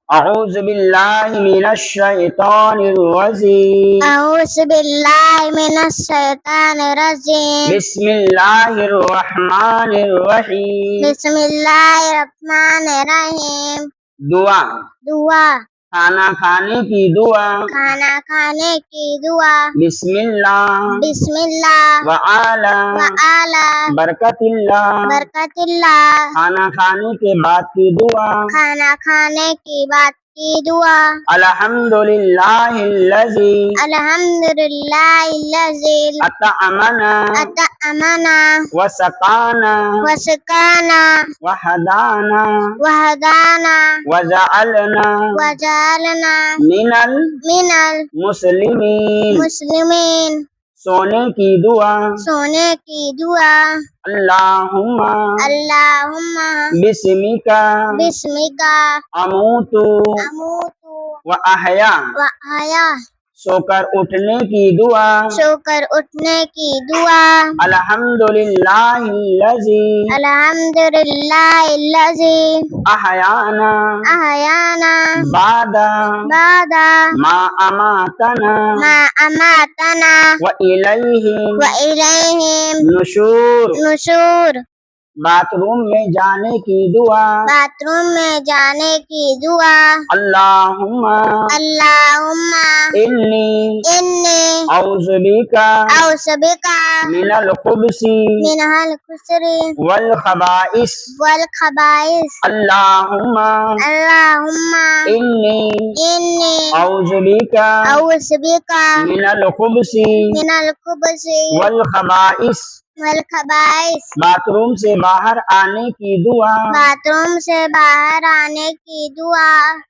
अऊज़ु बिल्लाहि मिनश शैतानिर रजीम। अऊज़ु बिल्लाहि मिनश शैतानिर रजीम। बिस्मिल्लाहिर रहमानिर रहीम। बिस्मिल्लाहिर रहमानिर रहीम। दुआ, दुआ, खाना खाने की दुआ। खाना खाने की दुआ। बिस्मिल्लाह बिस्मिल्लाह व आला व आला बरकतिल्लाह। बरकतिल्लाह। खाना खाने के बाद की दुआ। खाना खाने की बाद की दुआ। अल्हम्दुलिल्लाहिल्लज़ी अल्हम्दुलिल्लाहिल्लज़ी अतअमना अतअमना व सकाना व सकाना व हदाना व हदाना व जअलना व जअलना मिनल मिनल मुस्लिमीन। मुस्लिमीन। सोने की दुआ। सोने की दुआ। अल्लाहुम्मा अल्लाहुम्मा बिस्मिका बिस्मिका अमूतु अमूतु व अहया। व अहया। सोकर उठने की दुआ। सोकर उठने की दुआ। अल्हम्दुलिल्लाहिल्लज़ी अल्हम्दुलिल्लाहिल्लज़ी अहयाना अहयाना बादा बादा मा अमातना मा अमातना व इलैहि व इलैहिम नुशूर। नुशूर। बाथरूम में जाने की दुआ। बाथरूम में जाने की दुआ। अल्लाहुम्मा अल्लाहुम्मा इन्नी इन्नी औज़ु बिका औज़ु बिका मिनल खुब्सी मिनल खुसरी वल खबाइस। वल खबाइस। अल्लाहुम्मा अल्लाहुम्मा इन्नी इन्नी औज़ु बिका औज़ु बिका मिनल खुब्सी मिनल खुबसी वल खबाइस। वल खबाइस। बाथरूम से बाहर आने की दुआ। बाथरूम से बाहर आने की दुआ।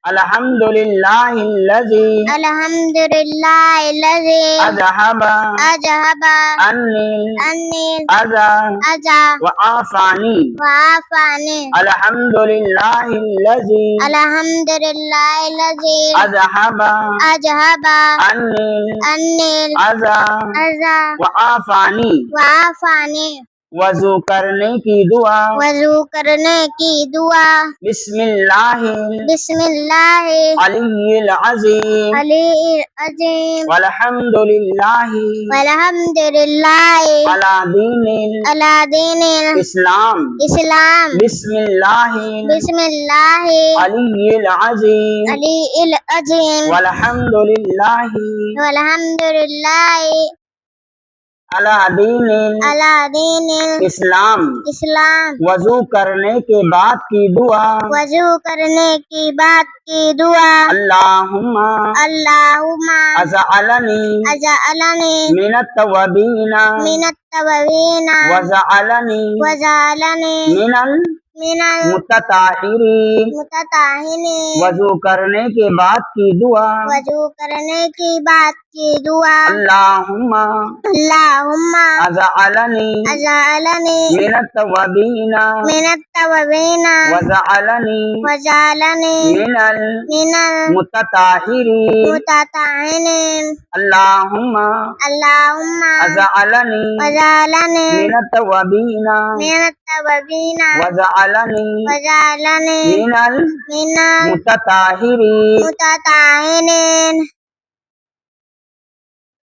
अल्हम्दुलिल्लाहिल्लज़ी अल्हम्दुलिल्लाहिल्लज़ी अज़हबा अज़हबा अन्नी अन्नी अज़ा अज़ा व आफ़ानी। व आफ़ानी। अल्हम्दुलिल्लाहिल्लज़ी अल्हम्दुलिल्लाहिल्लज़ी अज़हबा अज़हबा अन्नी अन्नी अज़ा अज़ा व आफ़ानी। व आफ़ानी। वज़ू करने की दुआ। वज़ू करने की दुआ। बिस्मिल्लाहि बिस्मिल्लाहि अलिय्यिल अज़ीम अलील अज़ीम वल्हम्दुलिल्लाहि वल्हम्दुलिल्लाहि अला दीनिल अला दीनिल इस्लाम। इस्लाम। बिस्मिल्लाहि बिस्मिल्लाहि अलिय्यिल अज़ीम अलील अज़ीम वल्हम्दुलिल्लाहि वल्हम्दुलिल्लाहि अला दीनिल अला दीनिल इस्लाम। इस्लाम। वज़ू करने के बाद की दुआ। वज़ू करने की बाद की दुआ। अल्लाहुम्मा अल्लाहुम्मा अज़अलनी अज़अलनी मिनत तव्वाबीना मिनत तव्वाबीना वज़अलनी वज़अलनी मिनल मिनल मुतताहिरीन। मुतताहिरीन। वज़ू करने के बाद की दुआ। वज़ू करने की बाद की दुआ। अल्लाहुम्मा अल्लाहुम्मा अज़अलनी अज़अलनी मिनत तव्वाबीना मिनत तव्वाबीना वज़अलनी वज़अलनी मिनल मिनल मुतताहिरीन। मुतताहिरीन। अल्लाहुम्मा अल्लाहुम्मा अज़अलनी वज़अलनी मिनत तव्वाबीना मिनत तव्वाबीना वज़अलनी वज़अलनी मिनल मिनल मुतताहिरीन। मुतताहिरीन।